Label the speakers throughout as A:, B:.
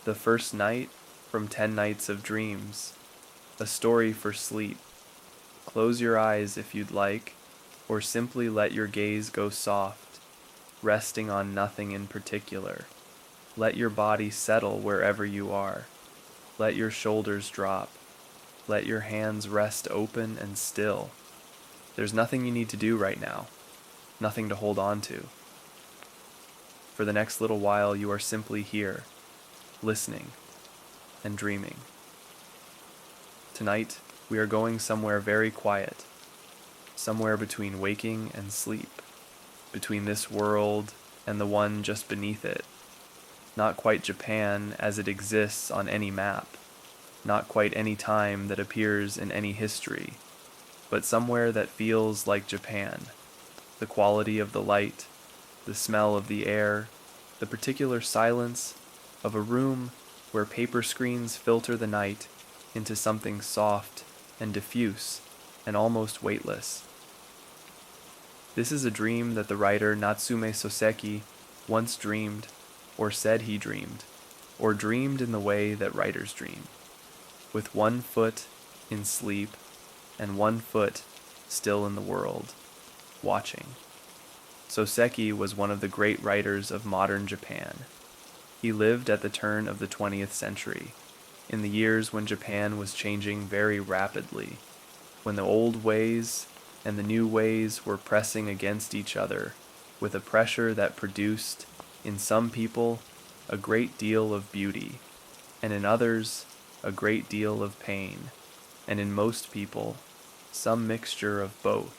A: The First Night from 10 Nights of Dreams, a story for sleep. Close your eyes if you'd like, or simply let your gaze go soft, resting on nothing in particular. Let your body settle wherever you are. Let your shoulders drop. Let your hands rest open and still. There's nothing you need to do right now, nothing to hold on to. For the next little while, you are simply here, listening and dreaming. Tonight, we are going somewhere very quiet, somewhere between waking and sleep, between this world and the one just beneath it. Not quite Japan as it exists on any map, not quite any time that appears in any history, but somewhere that feels like Japan. The quality of the light, the smell of the air, the particular silence of a room where paper screens filter the night into something soft and diffuse and almost weightless. This is a dream that the writer Natsume Soseki once dreamed, or said he dreamed, or dreamed in the way that writers dream, with one foot in sleep and one foot still in the world, watching. Soseki was one of the great writers of modern Japan. He lived at the turn of the 20th century, in the years when Japan was changing very rapidly, when the old ways and the new ways were pressing against each other with a pressure that produced, in some people, a great deal of beauty, and in others, a great deal of pain, and in most people, some mixture of both.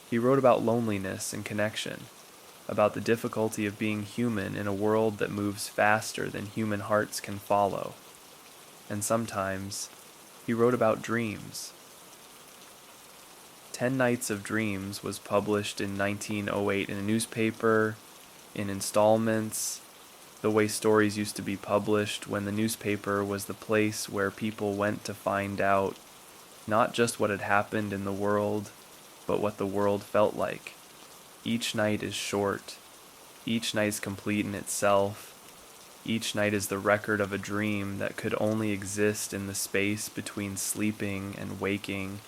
A: He wrote about loneliness and connection, about the difficulty of being human in a world that moves faster than human hearts can follow. And sometimes, he wrote about dreams. 10 Nights of Dreams was published in 1908 in a newspaper, in installments, the way stories used to be published when the newspaper was the place where people went to find out not just what had happened in the world, but what the world felt like. Each night is short. Each night is complete in itself. Each night is the record of a dream that could only exist in the space between sleeping and waking,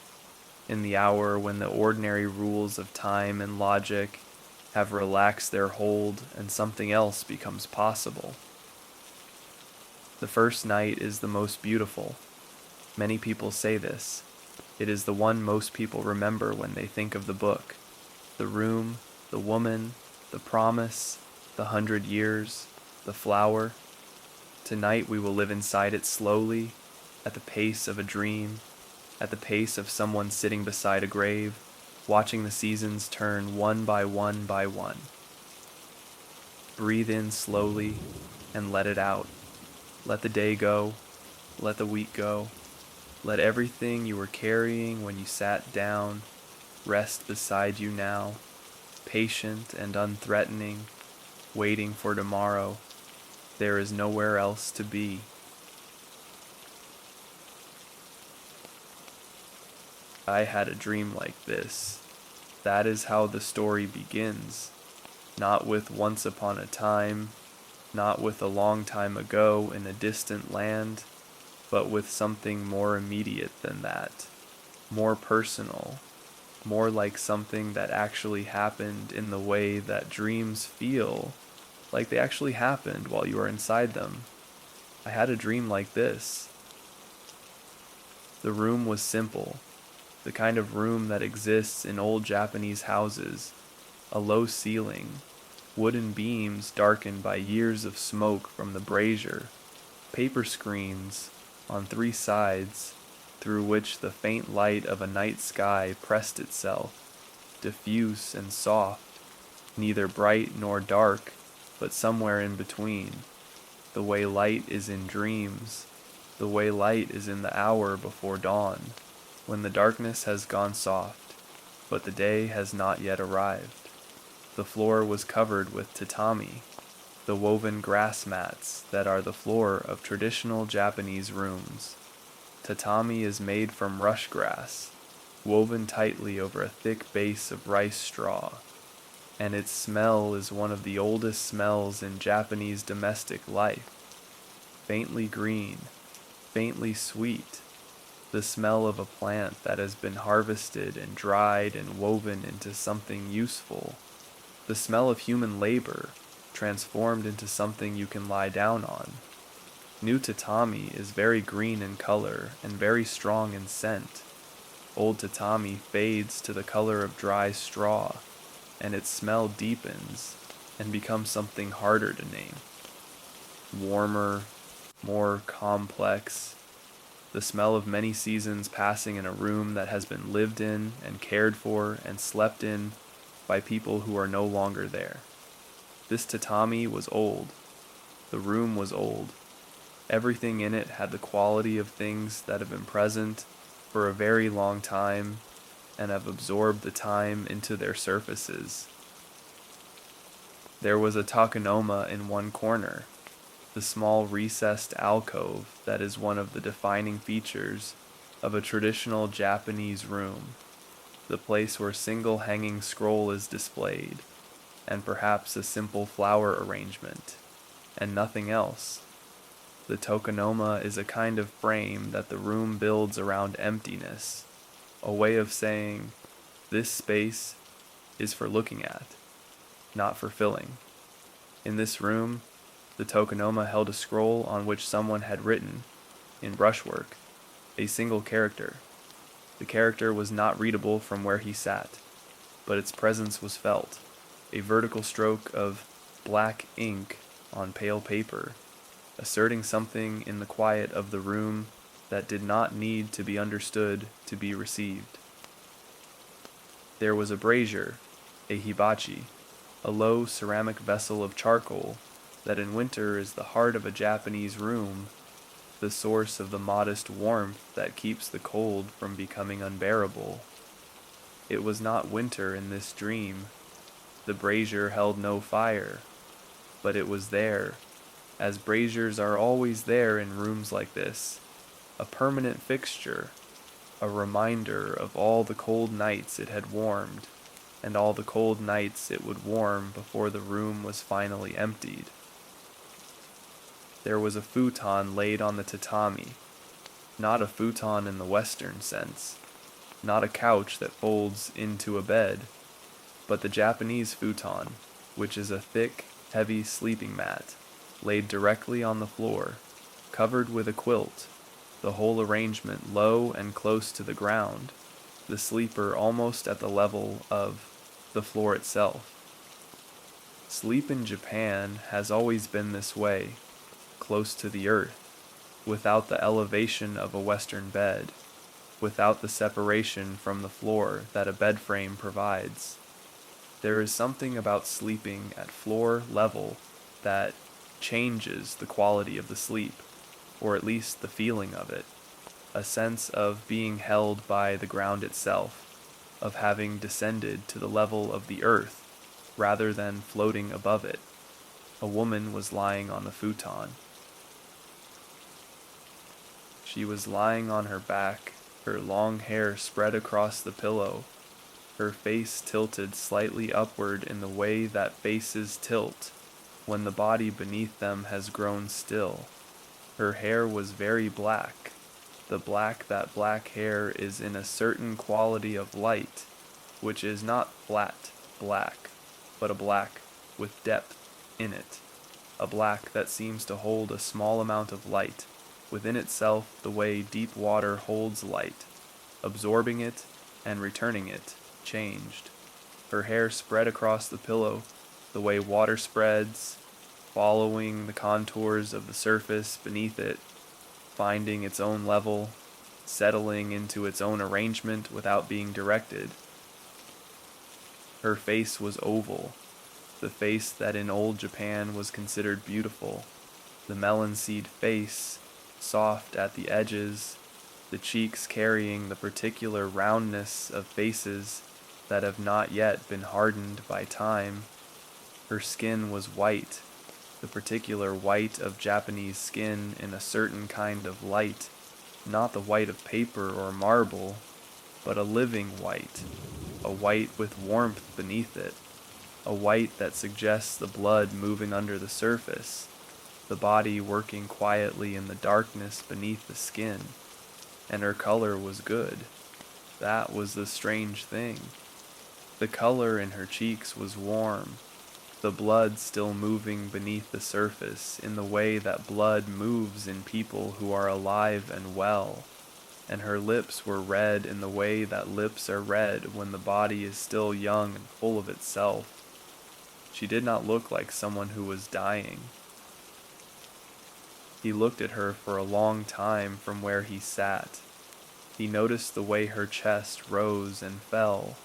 A: in the hour when the ordinary rules of time and logic have relaxed their hold and something else becomes possible. The first night is the most beautiful. Many people say this. It is the one most people remember when they think of the book. The room, the woman, the promise, the 100 years, the flower. Tonight we will live inside it slowly, at the pace of a dream, at the pace of someone sitting beside a grave, watching the seasons turn one by one by one. Breathe in slowly and let it out. Let the day go, let the week go. Let everything you were carrying when you sat down rest beside you now, patient and unthreatening, waiting for tomorrow. There is nowhere else to be. I had a dream like this. That is how the story begins. Not with once upon a time, not with a long time ago in a distant land, but with something more immediate than that, more personal, more like something that actually happened in the way that dreams feel like they actually happened while you are inside them. I had a dream like this. The room was simple, the kind of room that exists in old Japanese houses, a low ceiling, wooden beams darkened by years of smoke from the brazier, paper screens on 3 sides through which the faint light of a night sky pressed itself, diffuse and soft, neither bright nor dark, but somewhere in between, the way light is in dreams, the way light is in the hour before dawn, when the darkness has gone soft, but the day has not yet arrived. The floor was covered with tatami, the woven grass mats that are the floor of traditional Japanese rooms. Tatami is made from rush grass, woven tightly over a thick base of rice straw, and its smell is one of the oldest smells in Japanese domestic life. faintly green, faintly sweet, the smell of a plant that has been harvested and dried and woven into something useful, the smell of human labor transformed into something you can lie down on. New tatami is very green in color and very strong in scent. Old tatami fades to the color of dry straw, and its smell deepens and becomes something harder to name. Warmer, more complex, the smell of many seasons passing in a room that has been lived in and cared for and slept in by people who are no longer there. This tatami was old. The room was old. Everything in it had the quality of things that have been present for a very long time and have absorbed the time into their surfaces. There was a takenoma in one corner, the small recessed alcove that is one of the defining features of a traditional Japanese room, the place where a single hanging scroll is displayed, and perhaps a simple flower arrangement, and nothing else. The tokonoma is a kind of frame that the room builds around emptiness, a way of saying, this space is for looking at, not for filling. In this room, the tokonoma held a scroll on which someone had written, in brushwork, a single character. The character was not readable from where he sat, but its presence was felt, a vertical stroke of black ink on pale paper, asserting something in the quiet of the room that did not need to be understood to be received. There was a brazier, a hibachi, a low ceramic vessel of charcoal that in winter is the heart of a Japanese room, the source of the modest warmth that keeps the cold from becoming unbearable. It was not winter in this dream. The brazier held no fire, but it was there, as braziers are always there in rooms like this, a permanent fixture, a reminder of all the cold nights it had warmed, and all the cold nights it would warm before the room was finally emptied. There was a futon laid on the tatami, not a futon in the Western sense, not a couch that folds into a bed, but the Japanese futon, which is a thick, heavy sleeping mat, laid directly on the floor, covered with a quilt, the whole arrangement low and close to the ground, the sleeper almost at the level of the floor itself. Sleep in Japan has always been this way, close to the earth, without the elevation of a Western bed, without the separation from the floor that a bed frame provides. There is something about sleeping at floor level that changes the quality of the sleep, or at least the feeling of it, a sense of being held by the ground itself, of having descended to the level of the earth rather than floating above it. A woman was lying on the futon. She was lying on her back, her long hair spread across the pillow, her face tilted slightly upward in the way that faces tilt when the body beneath them has grown still. Her hair was very black, the black that black hair is in a certain quality of light, which is not flat black, but a black with depth in it, a black that seems to hold a small amount of light within itself the way deep water holds light, absorbing it and returning it, changed. Her hair spread across the pillow the way water spreads, following the contours of the surface beneath it, finding its own level, settling into its own arrangement without being directed. Her face was oval, the face that in old Japan was considered beautiful, the melon seed face, soft at the edges, the cheeks carrying the particular roundness of faces that have not yet been hardened by time. Her skin was white, the particular white of Japanese skin in a certain kind of light, not the white of paper or marble, but a living white, a white with warmth beneath it, a white that suggests the blood moving under the surface, the body working quietly in the darkness beneath the skin, and her color was good. That was the strange thing. The color in her cheeks was warm, the blood still moving beneath the surface in the way that blood moves in people who are alive and well, and her lips were red in the way that lips are red when the body is still young and full of itself. She did not look like someone who was dying. He looked at her for a long time from where he sat. He noticed the way her chest rose and fell,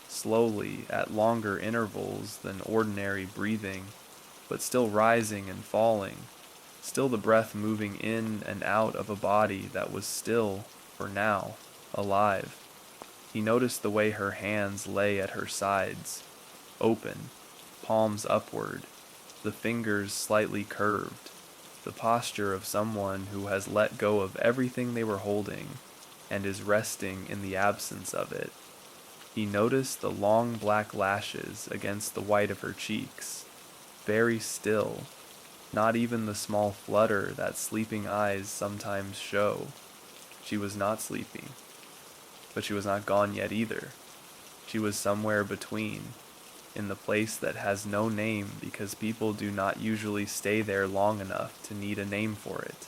A: slowly at longer intervals than ordinary breathing, but still rising and falling, still the breath moving in and out of a body that was still, for now, alive. He noticed the way her hands lay at her sides, open, palms upward, the fingers slightly curved, the posture of someone who has let go of everything they were holding and is resting in the absence of it. He noticed the long black lashes against the white of her cheeks, very still, not even the small flutter that sleeping eyes sometimes show. She was not sleeping, but she was not gone yet either. She was somewhere between, in the place that has no name because people do not usually stay there long enough to need a name for it.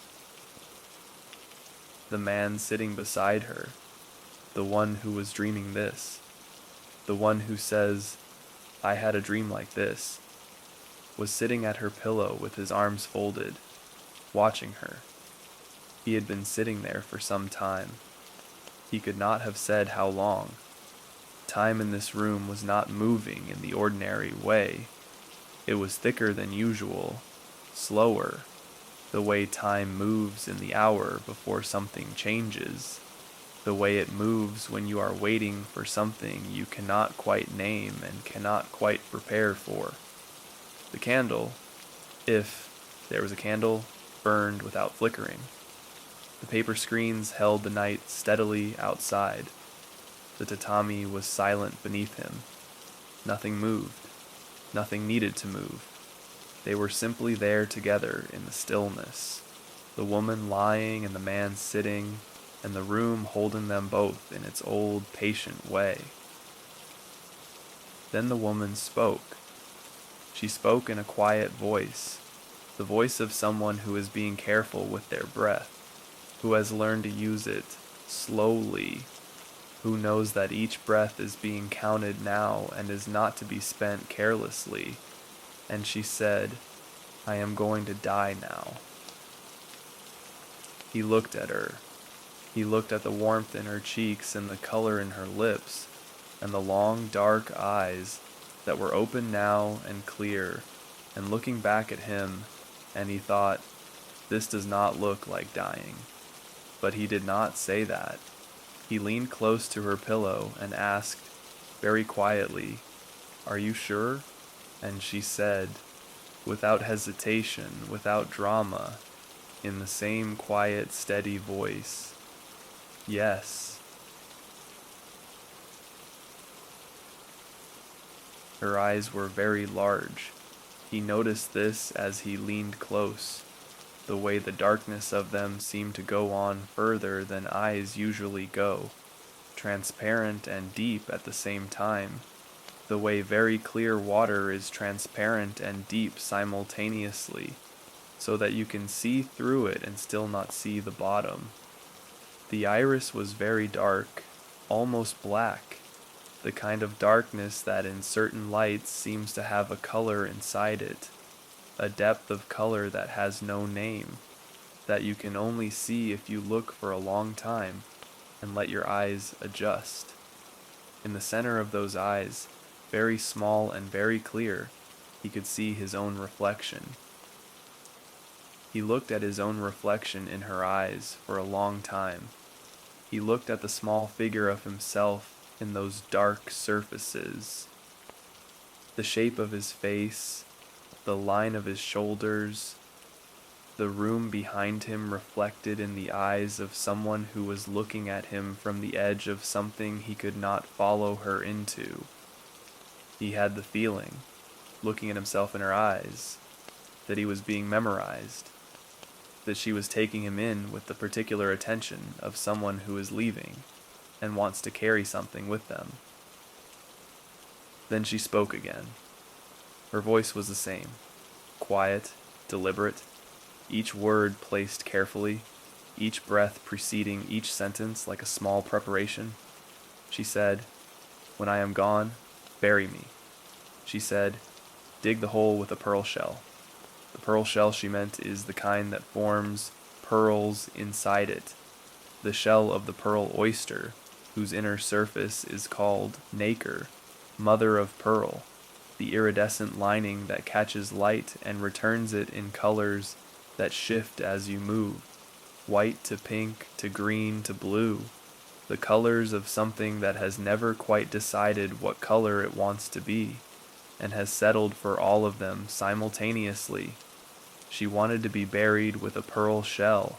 A: The man sitting beside her, the one who was dreaming this, the one who says, "I had a dream like this," was sitting at her pillow with his arms folded, watching her. He had been sitting there for some time. He could not have said how long. Time in this room was not moving in the ordinary way. It was thicker than usual, slower, the way time moves in the hour before something changes, the way it moves when you are waiting for something you cannot quite name and cannot quite prepare for. The candle, if there was a candle, burned without flickering. The paper screens held the night steadily outside. The tatami was silent beneath him. Nothing moved. Nothing needed to move. They were simply there together in the stillness, the woman lying and the man sitting, and the room holding them both in its old, patient way. Then the woman spoke. She spoke in a quiet voice, the voice of someone who is being careful with their breath, who has learned to use it slowly, who knows that each breath is being counted now and is not to be spent carelessly. And she said, "I am going to die now." He looked at her. He looked at the warmth in her cheeks and the color in her lips, and the long dark eyes that were open now and clear, and looking back at him, and he thought, this does not look like dying. But he did not say that. He leaned close to her pillow and asked, very quietly, "Are you sure?" And she said, without hesitation, without drama, in the same quiet, steady voice, "Yes." Her eyes were very large. He noticed this as he leaned close, the way the darkness of them seemed to go on further than eyes usually go, transparent and deep at the same time, the way very clear water is transparent and deep simultaneously, so that you can see through it and still not see the bottom. The iris was very dark, almost black, the kind of darkness that in certain lights seems to have a color inside it, a depth of color that has no name, that you can only see if you look for a long time and let your eyes adjust. In the center of those eyes, very small and very clear, he could see his own reflection. He looked at his own reflection in her eyes for a long time. He looked at the small figure of himself in those dark surfaces, the shape of his face, the line of his shoulders, the room behind him reflected in the eyes of someone who was looking at him from the edge of something he could not follow her into. He had the feeling, looking at himself in her eyes, that he was being memorized, that she was taking him in with the particular attention of someone who is leaving and wants to carry something with them. Then she spoke again. Her voice was the same, quiet, deliberate, each word placed carefully, each breath preceding each sentence like a small preparation. She said, "When I am gone, bury me." She said, "Dig the hole with a pearl shell." The pearl shell she meant is the kind that forms pearls inside it, the shell of the pearl oyster, whose inner surface is called nacre, mother of pearl, the iridescent lining that catches light and returns it in colors that shift as you move, white to pink to green to blue, the colors of something that has never quite decided what color it wants to be, and has settled for all of them simultaneously. She wanted to be buried with a pearl shell.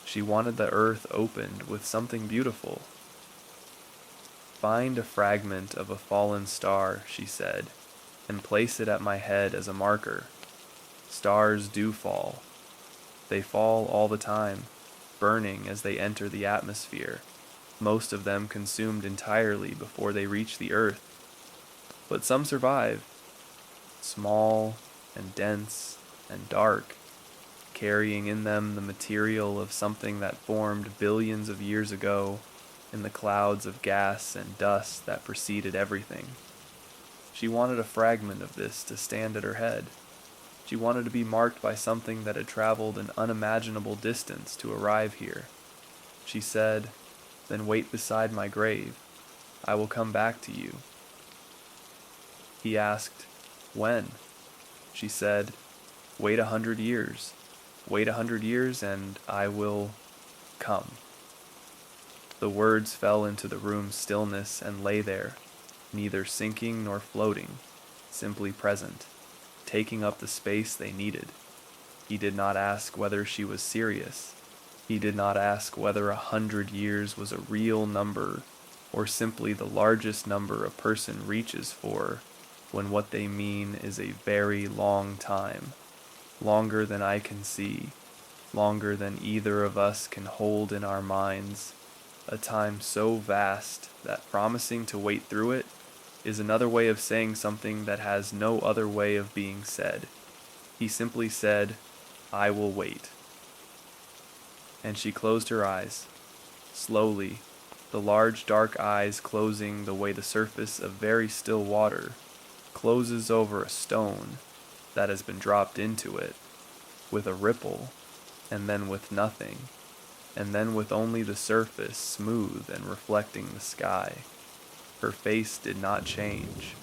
A: She wanted the earth opened with something beautiful. "Find a fragment of a fallen star," she said, "and place it at my head as a marker. Stars do fall. They fall all the time, burning as they enter the atmosphere, most of them consumed entirely before they reach the earth. But some survive, small and dense and dark, carrying in them the material of something that formed billions of years ago in the clouds of gas and dust that preceded everything. She wanted a fragment of this to stand at her head. She wanted to be marked by something that had traveled an unimaginable distance to arrive here. She said, "Then wait beside my grave. I will come back to you." He asked, "When?" She said, "Wait 100 years. Wait 100 years and I will come." The words fell into the room's stillness and lay there, neither sinking nor floating, simply present, taking up the space they needed. He did not ask whether she was serious. He did not ask whether 100 years was a real number or simply the largest number a person reaches for when what they mean is a very long time, longer than I can see, longer than either of us can hold in our minds, a time so vast that promising to wait through it is another way of saying something that has no other way of being said. He simply said, "I will wait." And she closed her eyes, slowly, the large dark eyes closing the way the surface of very still water closes over a stone that has been dropped into it, with a ripple, and then with nothing, and then with only the surface smooth and reflecting the sky. Her face did not change.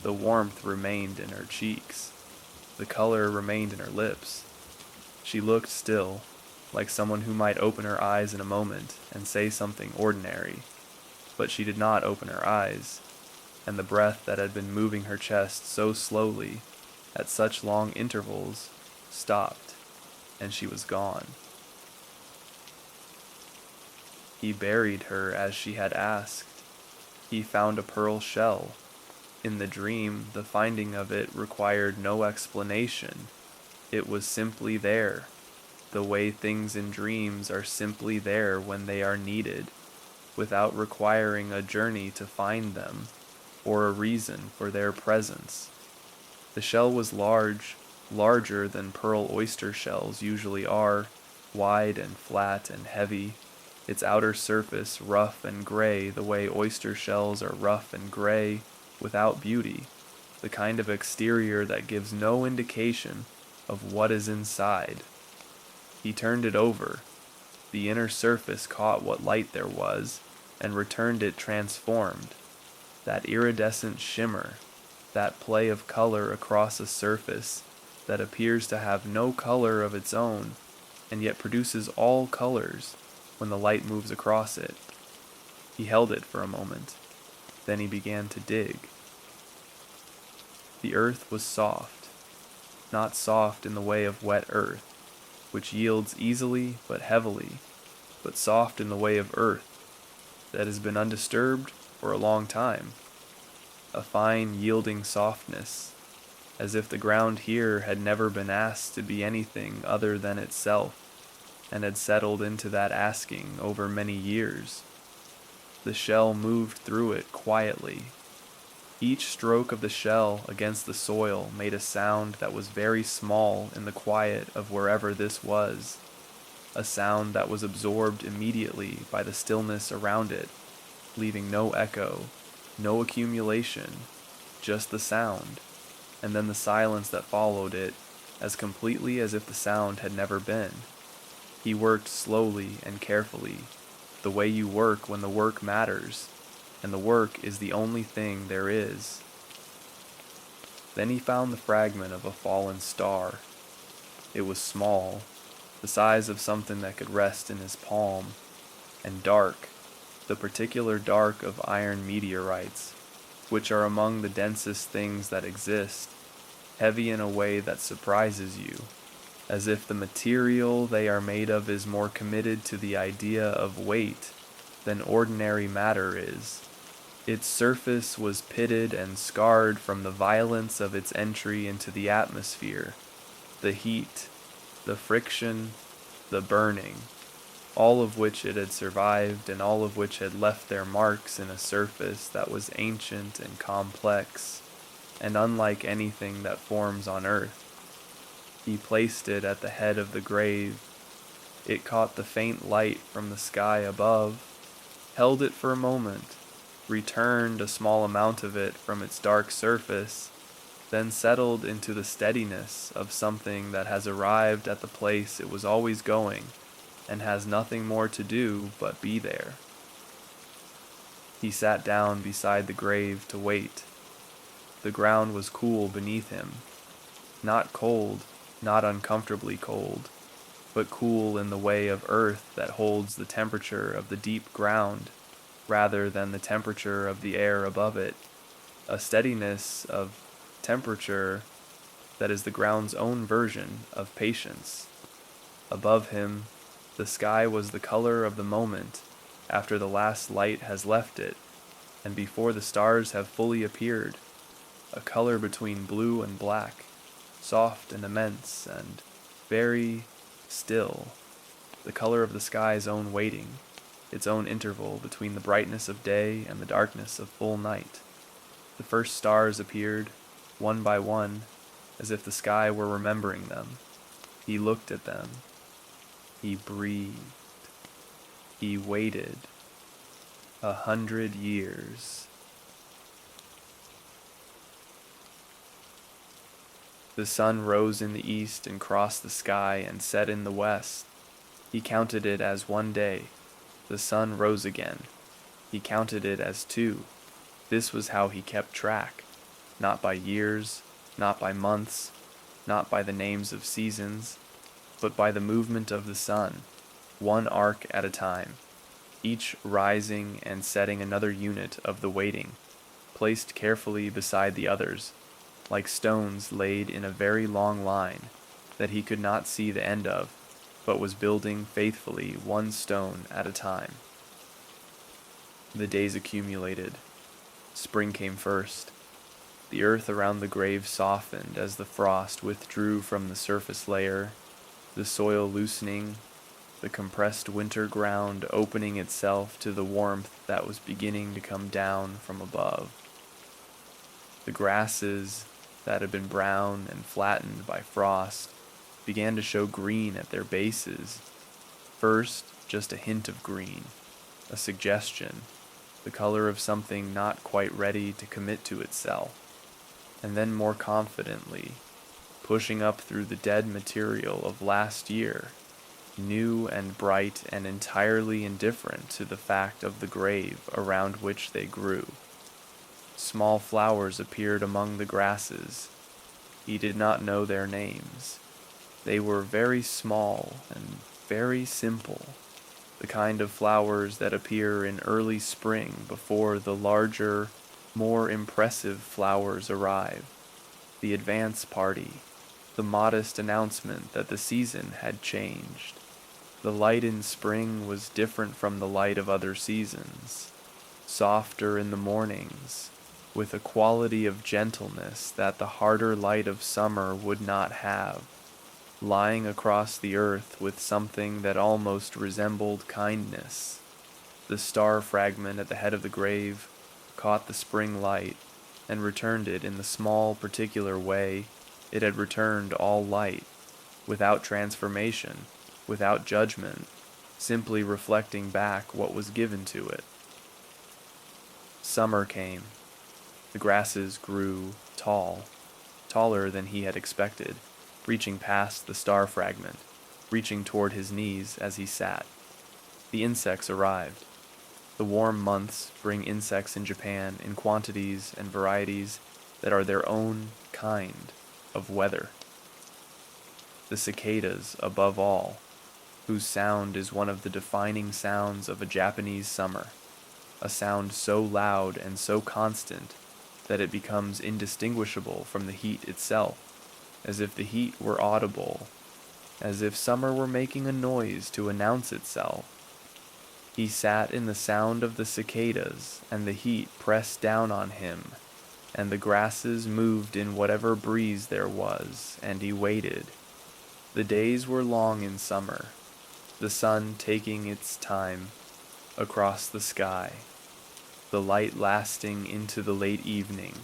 A: The warmth remained in her cheeks. The color remained in her lips. She looked still, like someone who might open her eyes in a moment and say something ordinary. But she did not open her eyes, and the breath that had been moving her chest so slowly, at such long intervals, stopped, and she was gone. He buried her as she had asked. He found a pearl shell. In the dream, the finding of it required no explanation. It was simply there, the way things in dreams are simply there when they are needed, without requiring a journey to find them, or a reason for their presence. The shell was large, larger than pearl oyster shells usually are, wide and flat and heavy, its outer surface rough and gray the way oyster shells are rough and gray, without beauty, the kind of exterior that gives no indication of what is inside. He turned it over. The inner surface caught what light there was, and returned it transformed. That iridescent shimmer, that play of color across a surface that appears to have no color of its own, and yet produces all colors when the light moves across it. He held it for a moment. Then he began to dig. The earth was soft, not soft in the way of wet earth, which yields easily but heavily, but soft in the way of earth that has been undisturbed for a long time, a fine yielding softness, as if the ground here had never been asked to be anything other than itself, and had settled into that asking over many years. The shell moved through it quietly. Each stroke of the shell against the soil made a sound that was very small in the quiet of wherever this was, a sound that was absorbed immediately by the stillness around it, leaving no echo, no accumulation, just the sound, and then the silence that followed it, as completely as if the sound had never been. He worked slowly and carefully, the way you work when the work matters, and the work is the only thing there is. Then he found the fragment of a fallen star. It was small, the size of something that could rest in his palm, and dark, the particular dark of iron meteorites, which are among the densest things that exist, heavy in a way that surprises you, as if the material they are made of is more committed to the idea of weight than ordinary matter is. Its surface was pitted and scarred from the violence of its entry into the atmosphere, the heat, the friction, the burning, all of which it had survived and all of which had left their marks in a surface that was ancient and complex, and unlike anything that forms on earth. He placed it at the head of the grave. It caught the faint light from the sky above, held it for a moment, returned a small amount of it from its dark surface, then settled into the steadiness of something that has arrived at the place it was always going and has nothing more to do but be there. He sat down beside the grave to wait. The ground was cool beneath him, not cold, not uncomfortably cold, but cool in the way of earth that holds the temperature of the deep ground rather than the temperature of the air above it, a steadiness of temperature that is the ground's own version of patience. Above him, the sky was the color of the moment after the last light has left it, and before the stars have fully appeared, a color between blue and black, soft and immense and very still, the color of the sky's own waiting, its own interval between the brightness of day and the darkness of full night. The first stars appeared, one by one, as if the sky were remembering them. He looked at them. He breathed. He waited 100 years. The sun rose in the east and crossed the sky and set in the west. He counted it as one day. The sun rose again. He counted it as two. This was how he kept track, not by years, not by months, not by the names of seasons, but by the movement of the sun, one arc at a time, each rising and setting another unit of the waiting, placed carefully beside the others, like stones laid in a very long line that he could not see the end of, but was building faithfully one stone at a time. The days accumulated. Spring came first. The earth around the grave softened as the frost withdrew from the surface layer, the soil loosening, the compressed winter ground opening itself to the warmth that was beginning to come down from above. The grasses that had been brown and flattened by frost began to show green at their bases. First, just a hint of green, a suggestion, the color of something not quite ready to commit to itself, and then more confidently, pushing up through the dead material of last year, new and bright and entirely indifferent to the fact of the grave around which they grew. Small flowers appeared among the grasses. He did not know their names. They were very small and very simple, the kind of flowers that appear in early spring before the larger, more impressive flowers arrive, the advance party, the modest announcement that the season had changed. The light in spring was different from the light of other seasons, softer in the mornings, with a quality of gentleness that the harder light of summer would not have, lying across the earth with something that almost resembled kindness. The star fragment at the head of the grave caught the spring light and returned it in the small particular way it had returned all light, without transformation, without judgment, simply reflecting back what was given to it. Summer came. The grasses grew tall, taller than he had expected, reaching past the star fragment, reaching toward his knees as he sat. The insects arrived. The warm months bring insects in Japan in quantities and varieties that are their own kind of weather. The cicadas, above all, whose sound is one of the defining sounds of a Japanese summer, a sound so loud and so constant that it becomes indistinguishable from the heat itself, as if the heat were audible, as if summer were making a noise to announce itself. He sat in the sound of the cicadas, and the heat pressed down on him, and the grasses moved in whatever breeze there was, and he waited. The days were long in summer, the sun taking its time across the sky, the light lasting into the late evening,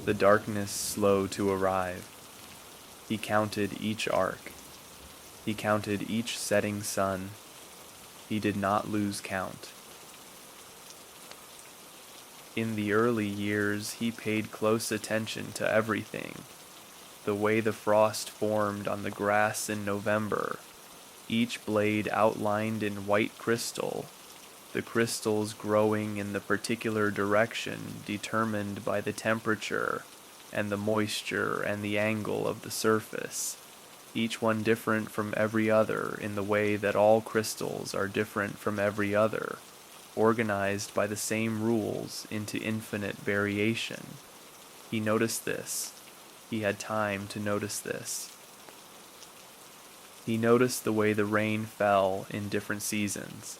A: the darkness slow to arrive. He counted each arc. He counted each setting sun. He did not lose count. In the early years, he paid close attention to everything. The way the frost formed on the grass in November, each blade outlined in white crystal, the crystals growing in the particular direction determined by the temperature and the moisture and the angle of the surface, each one different from every other in the way that all crystals are different from every other, organized by the same rules into infinite variation. He noticed this. He had time to notice this. He noticed the way the rain fell in different seasons.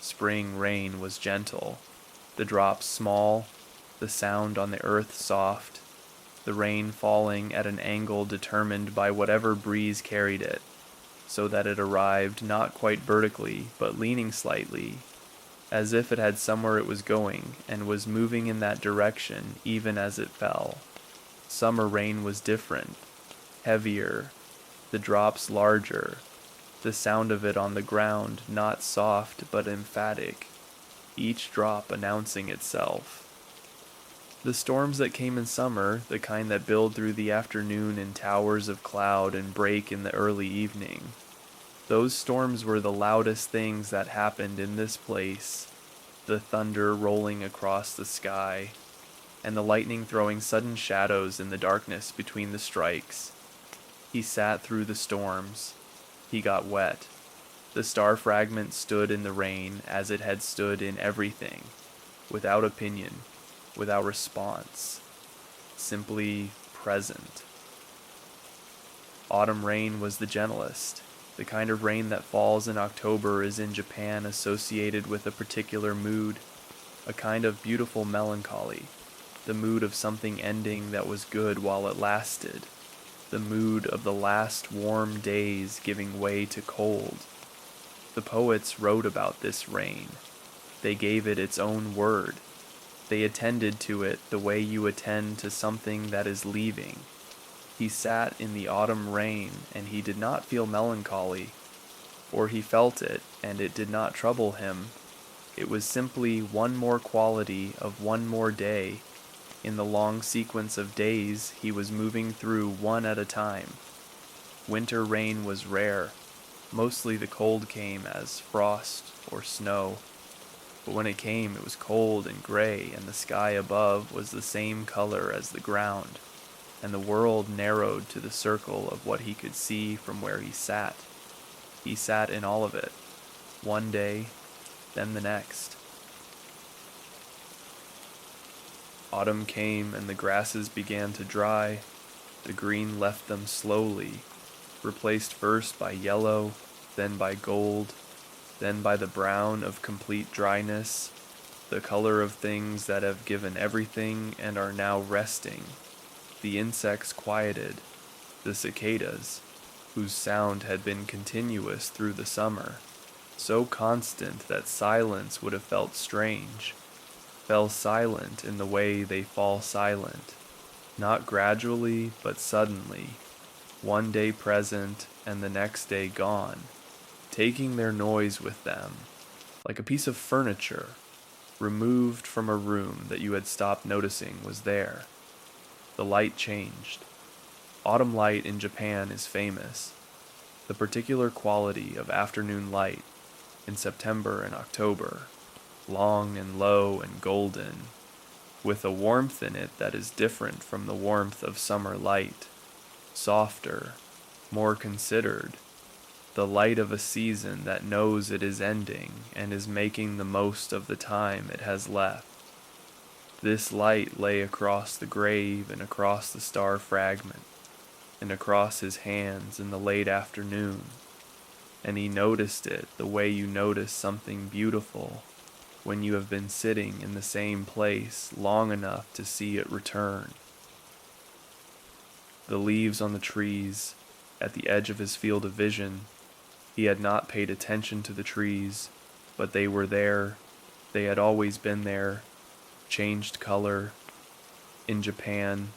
A: Spring rain was gentle, the drops small, the sound on the earth soft, the rain falling at an angle determined by whatever breeze carried it, so that it arrived not quite vertically, but leaning slightly, as if it had somewhere it was going, and was moving in that direction even as it fell. Summer rain was different, heavier, the drops larger, the sound of it on the ground not soft but emphatic, each drop announcing itself. The storms that came in summer, the kind that build through the afternoon in towers of cloud and break in the early evening, those storms were the loudest things that happened in this place, the thunder rolling across the sky, and the lightning throwing sudden shadows in the darkness between the strikes. He sat through the storms. He got wet. The star fragment stood in the rain as it had stood in everything, without opinion, without response, simply present. Autumn rain was the gentlest. The kind of rain that falls in October is in Japan associated with a particular mood, a kind of beautiful melancholy, the mood of something ending that was good while it lasted, the mood of the last warm days giving way to cold. The poets wrote about this rain. They gave it its own word. They attended to it the way you attend to something that is leaving. He sat in the autumn rain, and he did not feel melancholy, or he felt it, and it did not trouble him. It was simply one more quality of one more day. In the long sequence of days, he was moving through one at a time. Winter rain was rare. Mostly the cold came as frost or snow. But when it came, it was cold and gray, and the sky above was the same color as the ground, and the world narrowed to the circle of what he could see from where he sat. He sat in all of it, one day, then the next. Autumn came, and the grasses began to dry. The green left them slowly, replaced first by yellow, then by gold, then by the brown of complete dryness. the color of things that have given everything and are now resting, the insects quieted, the cicadas, whose sound had been continuous through the summer, so constant that silence would have felt strange, fell silent in the way they fall silent, not gradually but suddenly, one day present and the next day gone, taking their noise with them, like a piece of furniture removed from a room that you had stopped noticing was there. The light changed. Autumn light in Japan is famous. The particular quality of afternoon light in September and October, long and low and golden, with a warmth in it that is different from the warmth of summer light, softer, more considered, the light of a season that knows it is ending and is making the most of the time it has left. This light lay across the grave and across the star fragment, and across his hands in the late afternoon, and he noticed it the way you notice something beautiful when you have been sitting in the same place long enough to see it return. The leaves on the trees, at the edge of his field of vision, he had not paid attention to the trees, but they were there, they had always been there, changed color. In Japan,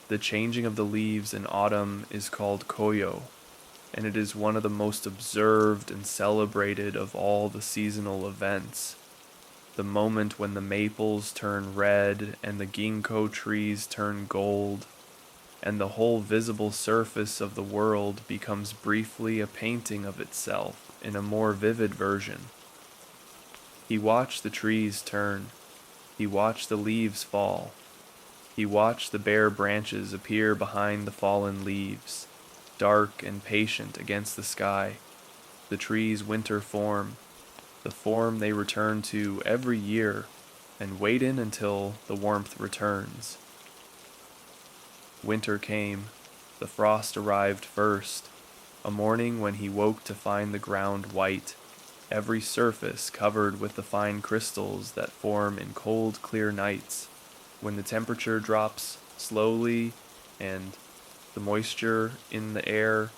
A: the changing of the leaves in autumn is called koyo, and it is one of the most observed and celebrated of all the seasonal events. The moment when the maples turn red and the ginkgo trees turn gold, and the whole visible surface of the world becomes briefly a painting of itself in a more vivid version. He watched the trees turn. He watched the leaves fall. He watched the bare branches appear behind the fallen leaves, dark and patient against the sky, the trees' winter form, the form they return to every year, and wait in until the warmth returns. Winter came. The frost arrived first, a morning when he woke to find the ground white, every surface covered with the fine crystals that form in cold, clear nights, when the temperature drops slowly and the moisture in the air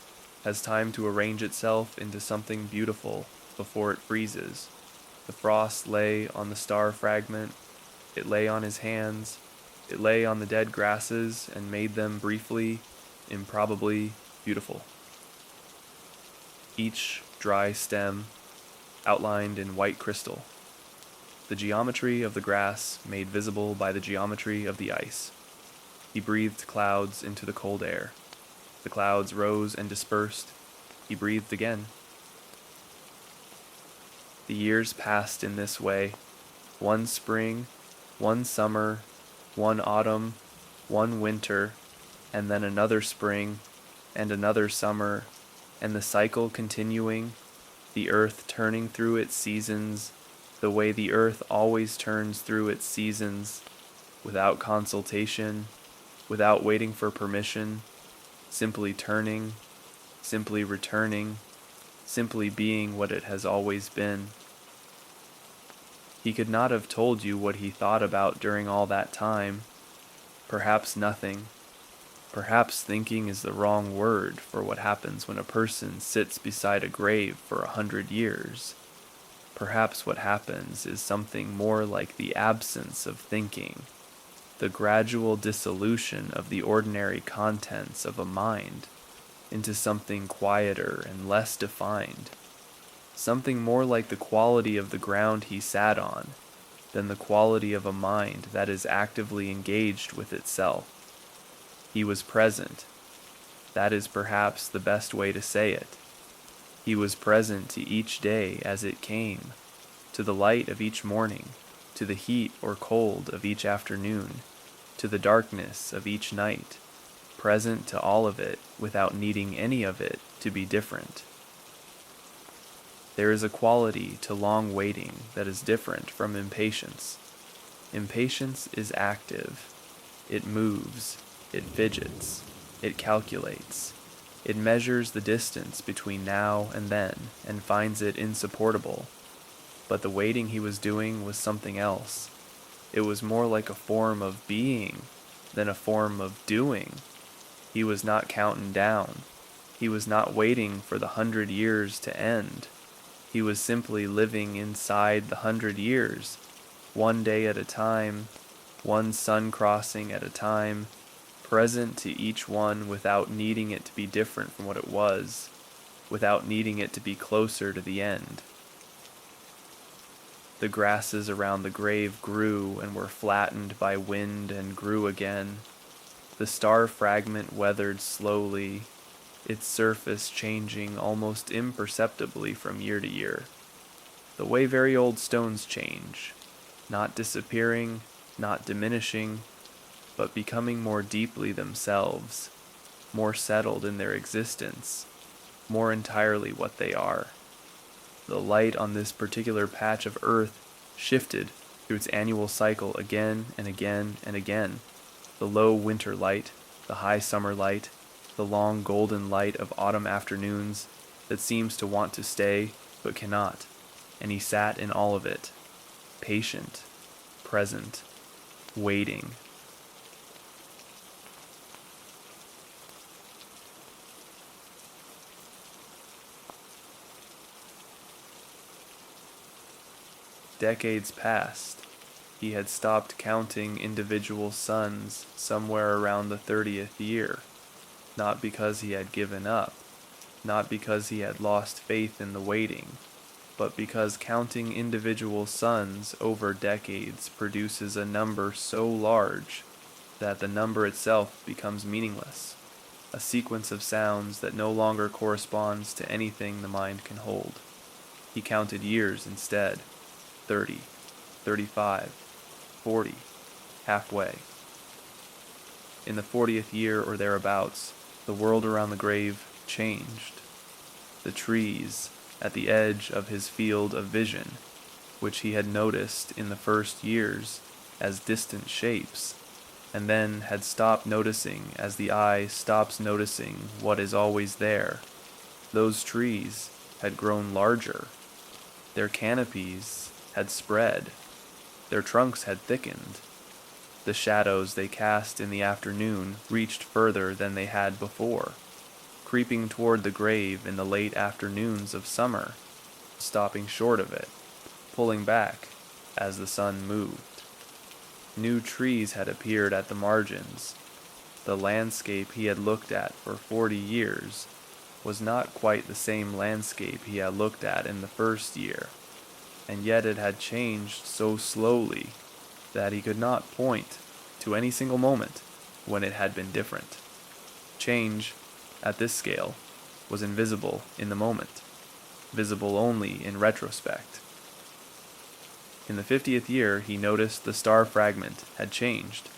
A: has time to arrange itself into something beautiful before it freezes. The frost lay on the star fragment, it lay on his hands, it lay on the dead grasses and made them briefly, improbably beautiful. Each dry stem outlined in white crystal, the geometry of the grass made visible by the geometry of the ice. He breathed clouds into the cold air. The clouds rose and dispersed. He breathed again. The years passed in this way. One spring, one summer, one autumn, one winter, and then another spring, and another summer, and the cycle continuing, the earth turning through its seasons, the way the earth always turns through its seasons, without consultation, without waiting for permission, simply turning, simply returning, simply being what it has always been. He could not have told you what he thought about during all that time. Perhaps nothing. Perhaps thinking is the wrong word for what happens when a person sits beside a grave for 100 years. Perhaps what happens is something more like the absence of thinking, the gradual dissolution of the ordinary contents of a mind into something quieter and less defined, something more like the quality of the ground he sat on than the quality of a mind that is actively engaged with itself. He was present. That is perhaps the best way to say it. He was present to each day as it came, to the light of each morning, to the heat or cold of each afternoon, to the darkness of each night, present to all of it without needing any of it to be different. There is a quality to long waiting that is different from impatience. Impatience is active. It moves. It fidgets. It calculates. It measures the distance between now and then and finds it insupportable. But the waiting he was doing was something else. It was more like a form of being than a form of doing. He was not counting down. He was not waiting for the 100 years to end. He was simply living inside the 100 years, one day at a time, one sun crossing at a time, present to each one without needing it to be different from what it was, without needing it to be closer to the end. The grasses around the grave grew and were flattened by wind and grew again. The star fragment weathered slowly, its surface changing almost imperceptibly from year to year. The way very old stones change, not disappearing, not diminishing, but becoming more deeply themselves, more settled in their existence, more entirely what they are. The light on this particular patch of earth shifted through its annual cycle again and again and again. The low winter light, the high summer light, the long golden light of autumn afternoons that seems to want to stay but cannot, and he sat in all of it, patient, present, waiting. Decades passed. He had stopped counting individual suns somewhere around the 30th year, not because he had given up, not because he had lost faith in the waiting, but because counting individual suns over decades produces a number so large that the number itself becomes meaningless, a sequence of sounds that no longer corresponds to anything the mind can hold. He counted years instead, 30, 35, 40, halfway. In the 40th year or thereabouts, the world around the grave changed. The trees, at the edge of his field of vision, which he had noticed in the first years as distant shapes, and then had stopped noticing as the eye stops noticing what is always there, those trees had grown larger. Their canopies had spread. Their trunks had thickened. The shadows they cast in the afternoon reached further than they had before, creeping toward the grave in the late afternoons of summer, stopping short of it, pulling back as the sun moved. New trees had appeared at the margins. The landscape he had looked at for 40 years was not quite the same landscape he had looked at in the first year, and yet it had changed so slowly that he could not point to any single moment when it had been different. Change, at this scale, was invisible in the moment, visible only in retrospect. In the 50th year, he noticed the star fragment had changed.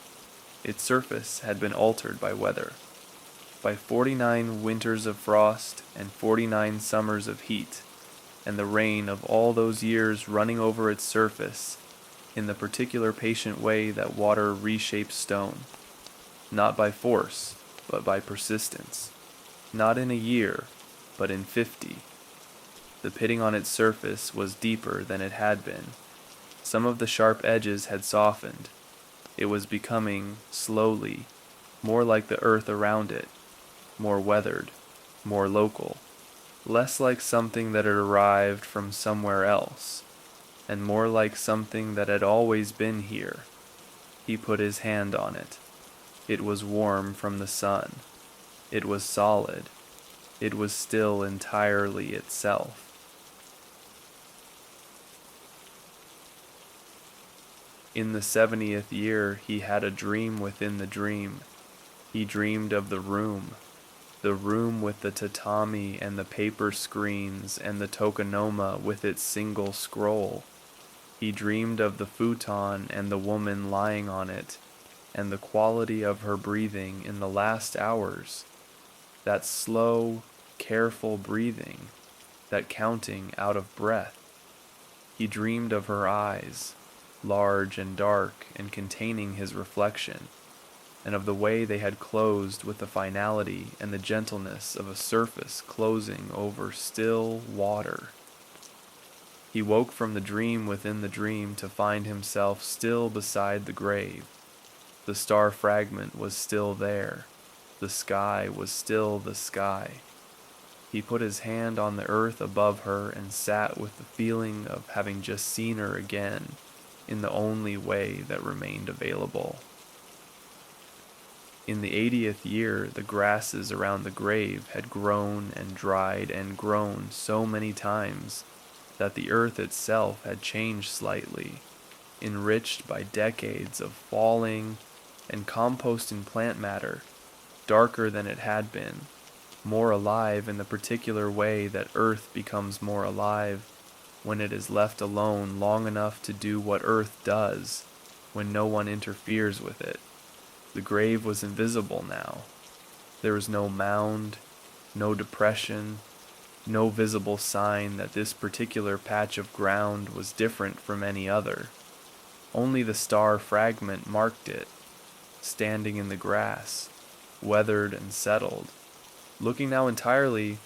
A: Its surface had been altered by weather. By 49 winters of frost and 49 summers of heat, and the rain of all those years running over its surface in the particular patient way that water reshapes stone, not by force, but by persistence, not in a year, but in 50. The pitting on its surface was deeper than it had been. Some of the sharp edges had softened. It was becoming, slowly, more like the earth around it, more weathered, more local, less like something that had arrived from somewhere else, and more like something that had always been here. He put his hand on it. It was warm from the sun. It was solid. It was still entirely itself. In the 70th year, he had a dream within the dream. He dreamed of the room with the tatami and the paper screens and the tokonoma with its single scroll. He dreamed of the futon and the woman lying on it, and the quality of her breathing in the last hours, that slow, careful breathing, that counting out of breath. He dreamed of her eyes, large and dark and containing his reflection, and of the way they had closed with the finality and the gentleness of a surface closing over still water. He woke from the dream within the dream to find himself still beside the grave. The star fragment was still there. The sky was still the sky. He put his hand on the earth above her and sat with the feeling of having just seen her again in the only way that remained available. In the 80th year, the grasses around the grave had grown and dried and grown so many times that the earth itself had changed slightly, enriched by decades of falling and composting plant matter, darker than it had been, more alive in the particular way that earth becomes more alive when it is left alone long enough to do what earth does when no one interferes with it. The grave was invisible now. There was no mound, no depression, no visible sign that this particular patch of ground was different from any other. Only the star fragment marked it, standing in the grass, weathered and settled, looking now entirely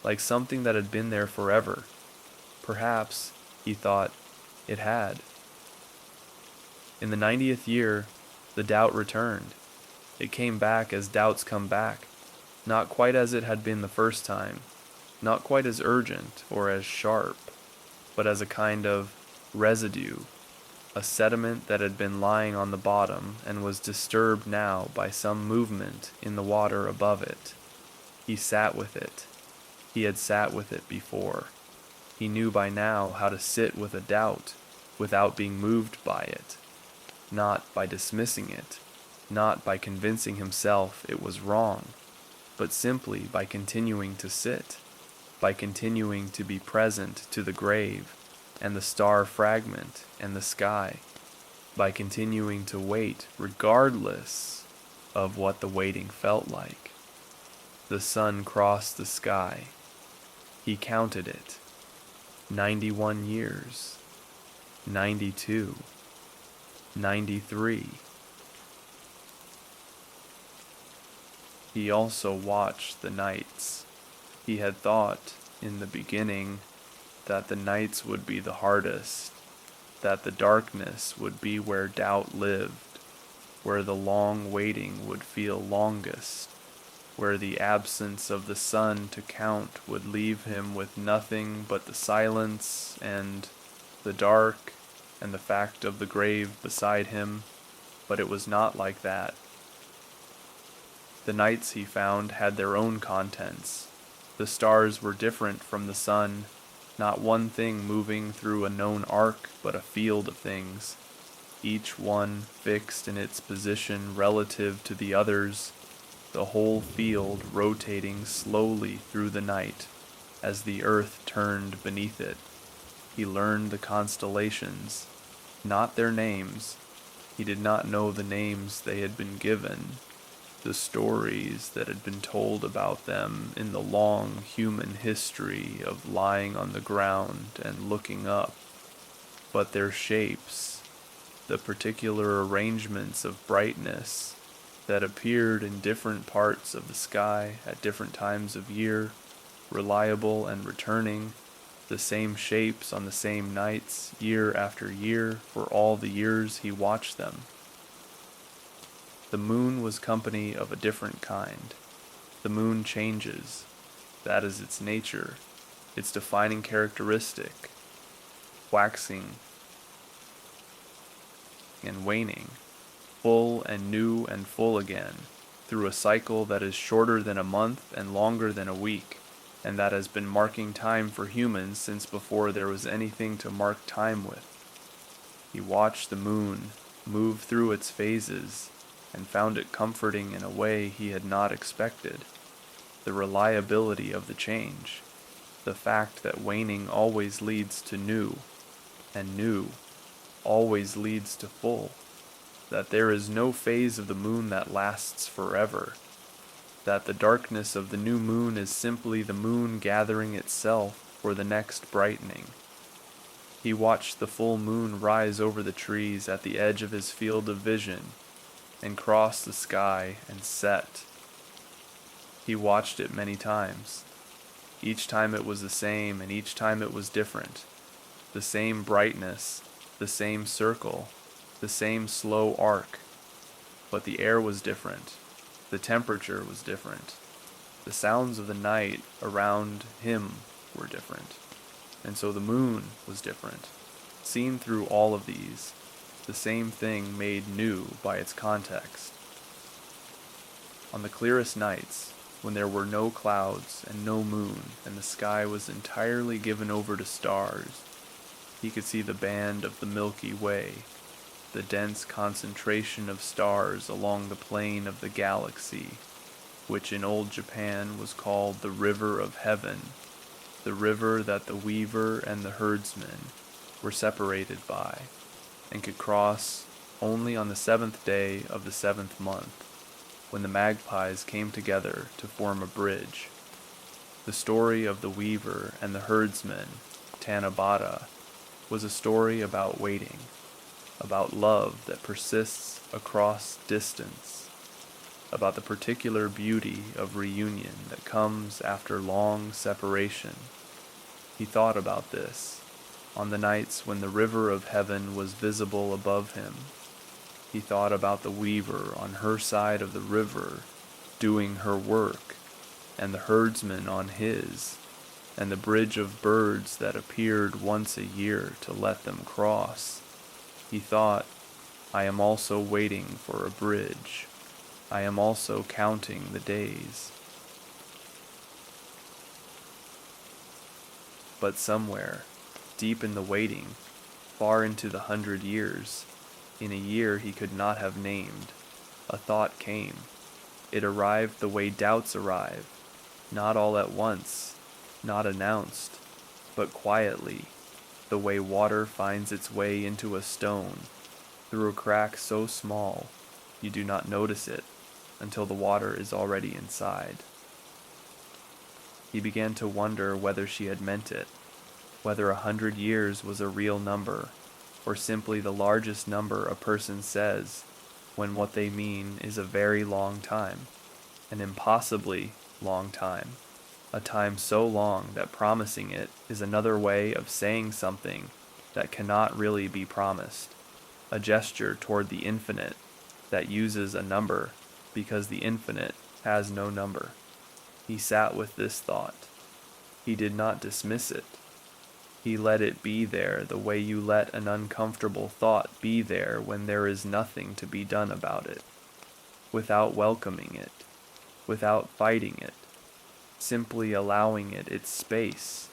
A: like something that had been there forever. Perhaps, he thought, it had. In the 90th year, the doubt returned. It came back as doubts come back, not quite as it had been the first time, not quite as urgent or as sharp, but as a kind of residue, a sediment that had been lying on the bottom and was disturbed now by some movement in the water above it. He sat with it. He had sat with it before. He knew by now how to sit with a doubt without being moved by it, not by dismissing it, not by convincing himself it was wrong, but simply by continuing to sit, by continuing to be present to the grave and the star fragment and the sky, by continuing to wait regardless of what the waiting felt like. The sun crossed the sky. He counted it. 91 years. 92. 93. He also watched the nights. He had thought, in the beginning, that the nights would be the hardest, that the darkness would be where doubt lived, where the long waiting would feel longest, where the absence of the sun to count would leave him with nothing but the silence and the dark and the fact of the grave beside him, but it was not like that. The nights, he found, had their own contents. The stars were different from the sun, not one thing moving through a known arc, but a field of things, each one fixed in its position relative to the others, the whole field rotating slowly through the night as the earth turned beneath it. He learned the constellations, not their names. He did not know the names they had been given, the stories that had been told about them in the long human history of lying on the ground and looking up, but their shapes, the particular arrangements of brightness that appeared in different parts of the sky at different times of year, reliable and returning, the same shapes on the same nights year after year for all the years he watched them. The moon was company of a different kind. The moon changes. That is its nature, its defining characteristic, waxing and waning, full and new and full again, through a cycle that is shorter than a month and longer than a week, and that has been marking time for humans since before there was anything to mark time with. He watched the moon move through its phases and found it comforting in a way he had not expected. The reliability of the change, the fact that waning always leads to new, and new always leads to full, that there is no phase of the moon that lasts forever, that the darkness of the new moon is simply the moon gathering itself for the next brightening. He watched the full moon rise over the trees at the edge of his field of vision and cross the sky and set. He watched it many times. Each time it was the same, and each time it was different. the same brightness, the same circle, the same slow arc, but the air was different, the temperature was different, the sounds of the night around him were different, and so the moon was different. Seen through all of these, the same thing made new by its context. On the clearest nights, when there were no clouds and no moon, and the sky was entirely given over to stars, he could see the band of the Milky Way, the dense concentration of stars along the plane of the galaxy, which in old Japan was called the River of Heaven, the river that the weaver and the herdsman were separated by, and could cross only on the 7th day of the 7th month, when the magpies came together to form a bridge. The story of the weaver and the herdsman, Tanabata, was a story about waiting, about love that persists across distance, about the particular beauty of reunion that comes after long separation. He thought about this on the nights when the river of heaven was visible above him. He thought about the weaver on her side of the river doing her work, and the herdsman on his, and the bridge of birds that appeared once a year to let them cross. He thought, I am also waiting for a bridge. I am also counting the days. But somewhere, deep in the waiting, far into the 100 years, in a year he could not have named, a thought came. It arrived the way doubts arrive, not all at once, not announced, but quietly, the way water finds its way into a stone, through a crack so small you do not notice it until the water is already inside. He began to wonder whether she had meant it, whether 100 years was a real number, or simply the largest number a person says when what they mean is a very long time, an impossibly long time, a time so long that promising it is another way of saying something that cannot really be promised, a gesture toward the infinite that uses a number because the infinite has no number. He sat with this thought. He did not dismiss it. He let it be there the way you let an uncomfortable thought be there when there is nothing to be done about it, without welcoming it, without fighting it, simply allowing it its space,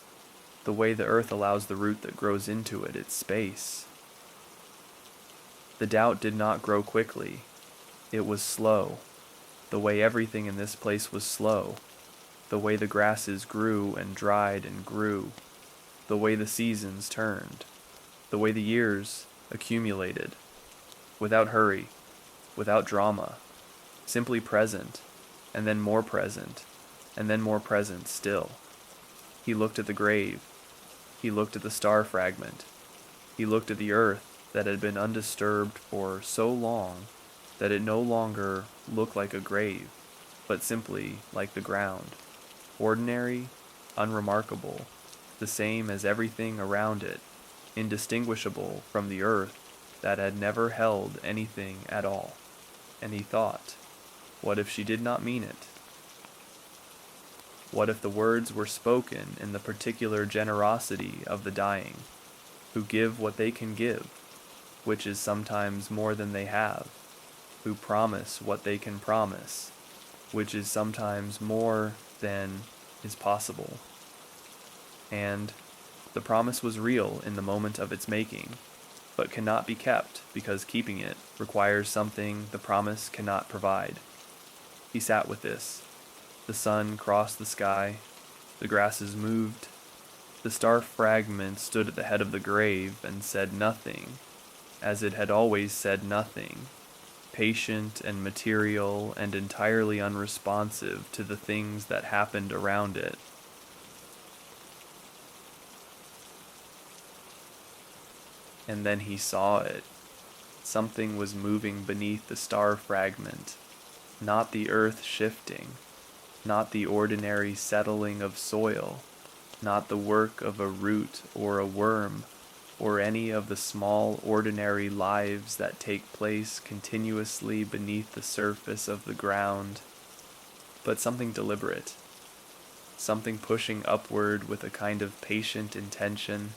A: the way the earth allows the root that grows into it its space. The doubt did not grow quickly. It was slow, the way everything in this place was slow, the way the grasses grew and dried and grew, the way the seasons turned, the way the years accumulated, without hurry, without drama, simply present, and then more present, and then more present still. He looked at the grave. He looked at the star fragment. He looked at the earth that had been undisturbed for so long that it no longer looked like a grave, but simply like the ground, ordinary, unremarkable, the same as everything around it, indistinguishable from the earth that had never held anything at all. And he thought, what if she did not mean it? What if the words were spoken in the particular generosity of the dying, who give what they can give, which is sometimes more than they have, who promise what they can promise, which is sometimes more than is possible. And the promise was real in the moment of its making, but cannot be kept because keeping it requires something the promise cannot provide. He sat with this. The sun crossed the sky, the grasses moved, the star fragment stood at the head of the grave and said nothing, as it had always said nothing, patient and material and entirely unresponsive to the things that happened around it. And then he saw it. Something was moving beneath the star fragment, not the earth shifting, not the ordinary settling of soil, not the work of a root or a worm, or any of the small, ordinary lives that take place continuously beneath the surface of the ground, but something deliberate, something pushing upward with a kind of patient intention,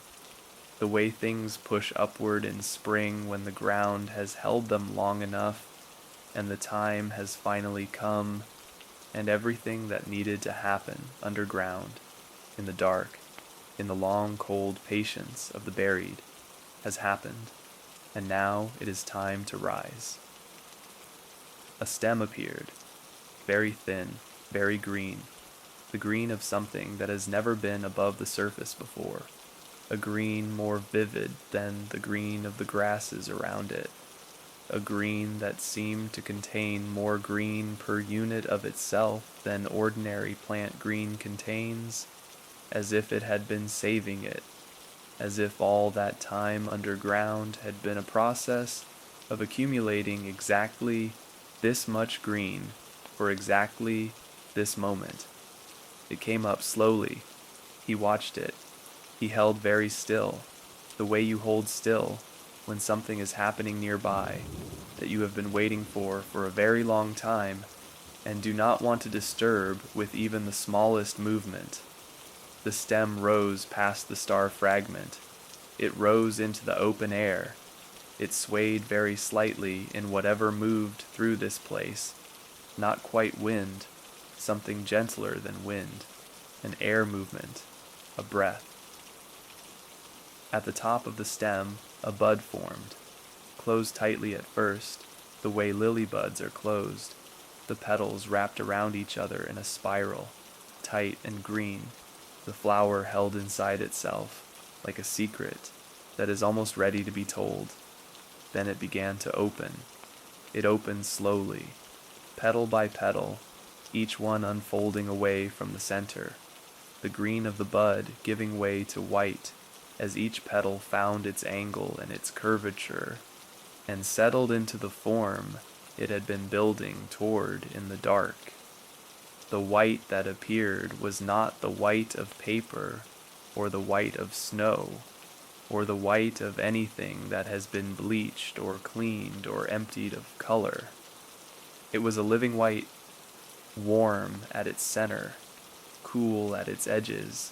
A: the way things push upward in spring when the ground has held them long enough and the time has finally come and everything that needed to happen underground, in the dark, in the long cold patience of the buried, has happened, and now it is time to rise. A stem appeared, very thin, very green, the green of something that has never been above the surface before, a green more vivid than the green of the grasses around it, a green that seemed to contain more green per unit of itself than ordinary plant green contains, as if it had been saving it, as if all that time underground had been a process of accumulating exactly this much green for exactly this moment. It came up slowly. He watched it. He held very still, the way you hold still when something is happening nearby that you have been waiting for a very long time and do not want to disturb with even the smallest movement. The stem rose past the star fragment. It rose into the open air. It swayed very slightly in whatever moved through this place. Not quite wind, something gentler than wind, an air movement, a breath. At the top of the stem, a bud formed, closed tightly at first, the way lily buds are closed, the petals wrapped around each other in a spiral, tight and green, the flower held inside itself, like a secret that is almost ready to be told. Then it began to open. It opened slowly, petal by petal, each one unfolding away from the center, the green of the bud giving way to white as each petal found its angle and its curvature, and settled into the form it had been building toward in the dark. The white that appeared was not the white of paper, or the white of snow, or the white of anything that has been bleached or cleaned or emptied of color. It was a living white, warm at its center, cool at its edges,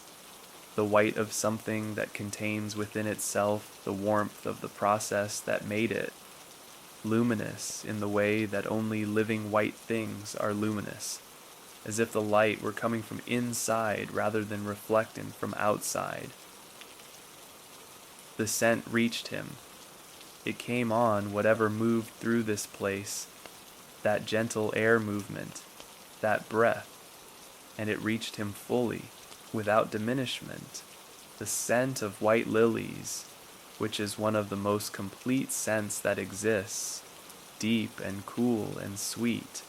A: the white of something that contains within itself the warmth of the process that made it, luminous in the way that only living white things are luminous, as if the light were coming from inside rather than reflected from outside. The scent reached him. It came on whatever moved through this place, that gentle air movement, that breath, and it reached him fully, without diminishment, the scent of white lilies, which is one of the most complete scents that exists, deep and cool and sweet,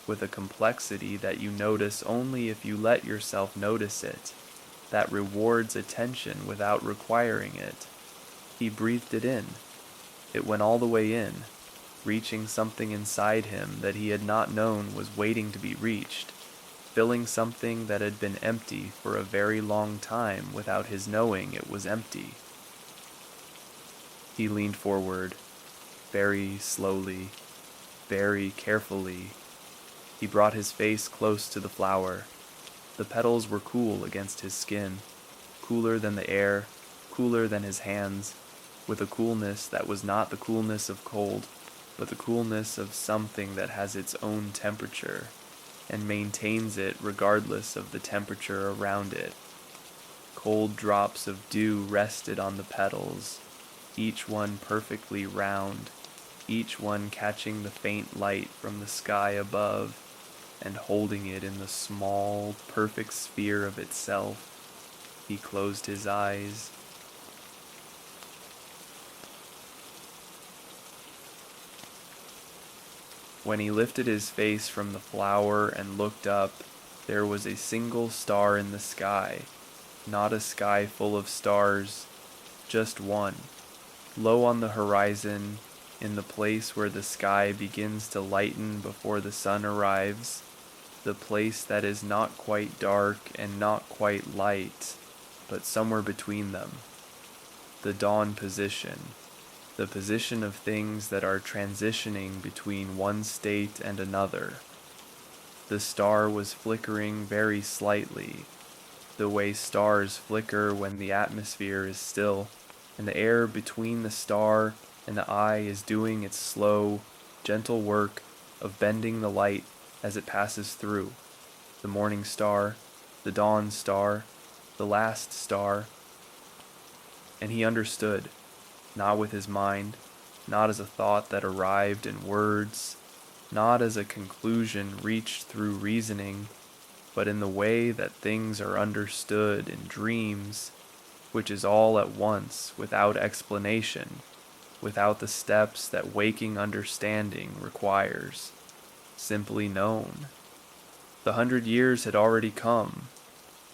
A: with a complexity that you notice only if you let yourself notice it, that rewards attention without requiring it. He breathed it in. It went all the way in, reaching something inside him that he had not known was waiting to be reached, filling something that had been empty for a very long time without his knowing it was empty. He leaned forward, very slowly, very carefully. He brought his face close to the flower. The petals were cool against his skin, cooler than the air, cooler than his hands, with a coolness that was not the coolness of cold, but the coolness of something that has its own temperature, and maintains it regardless of the temperature around it. Cold drops of dew rested on the petals, each one perfectly round, each one catching the faint light from the sky above, and holding it in the small, perfect sphere of itself. He closed his eyes. When he lifted his face from the flower and looked up, there was a single star in the sky, not a sky full of stars, just one, low on the horizon, in the place where the sky begins to lighten before the sun arrives, the place that is not quite dark and not quite light, but somewhere between them. the dawn position, the position of things that are transitioning between one state and another. The star was flickering very slightly, the way stars flicker when the atmosphere is still, and the air between the star and the eye is doing its slow, gentle work of bending the light as it passes through. The morning star, the dawn star, the last star. And he understood, not with his mind, not as a thought that arrived in words, not as a conclusion reached through reasoning, but in the way that things are understood in dreams, which is all at once, without explanation, without the steps that waking understanding requires, simply known. The 100 years had already come.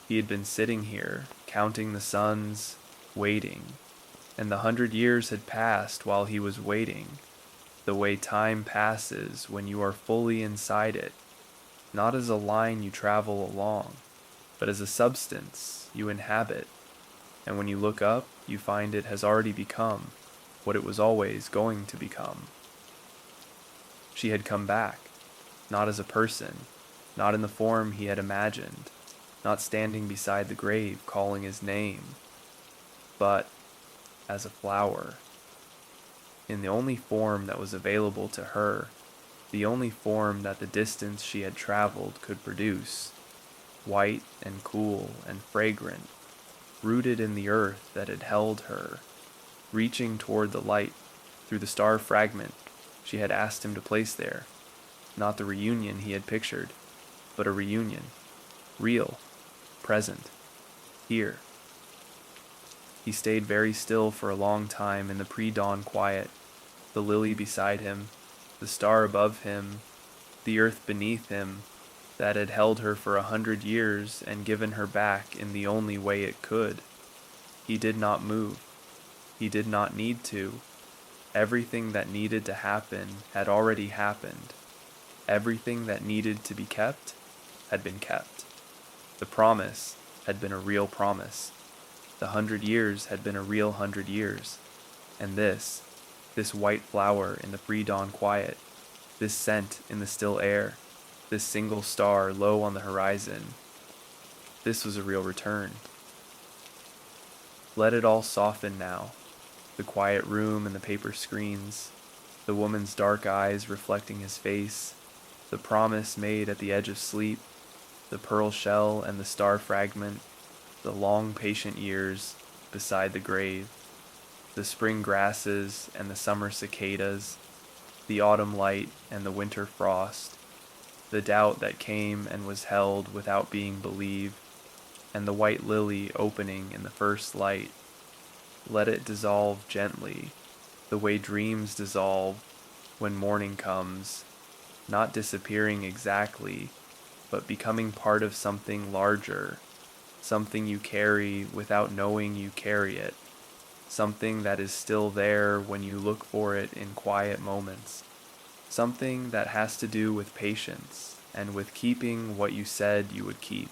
A: He had been sitting here, counting the suns, waiting, and the 100 years had passed while he was waiting, the way time passes when you are fully inside it, not as a line you travel along, but as a substance you inhabit, and when you look up, you find it has already become what it was always going to become. She had come back, not as a person, not in the form he had imagined, not standing beside the grave calling his name, but as a flower, in the only form that was available to her, the only form that the distance she had traveled could produce, white and cool and fragrant, rooted in the earth that had held her, reaching toward the light through the star fragment she had asked him to place there, not the reunion he had pictured, but a reunion, real, present, here. He stayed very still for a long time in the pre-dawn quiet, the lily beside him, the star above him, the earth beneath him, that had held her for 100 years and given her back in the only way it could. He did not move. He did not need to. Everything that needed to happen had already happened. Everything that needed to be kept had been kept. The promise had been a real promise. The 100 years had been a real 100 years. And this white flower in the pre-dawn quiet, this scent in the still air, this single star low on the horizon, this was a real return. Let it all soften now, the quiet room and the paper screens, the woman's dark eyes reflecting his face, the promise made at the edge of sleep, the pearl shell and the star fragment, the long patient years beside the grave, the spring grasses and the summer cicadas, the autumn light and the winter frost, the doubt that came and was held without being believed, and the white lily opening in the first light. Let it dissolve gently, the way dreams dissolve when morning comes, not disappearing exactly, but becoming part of something larger, something you carry without knowing you carry it, something that is still there when you look for it in quiet moments, something that has to do with patience and with keeping what you said you would keep,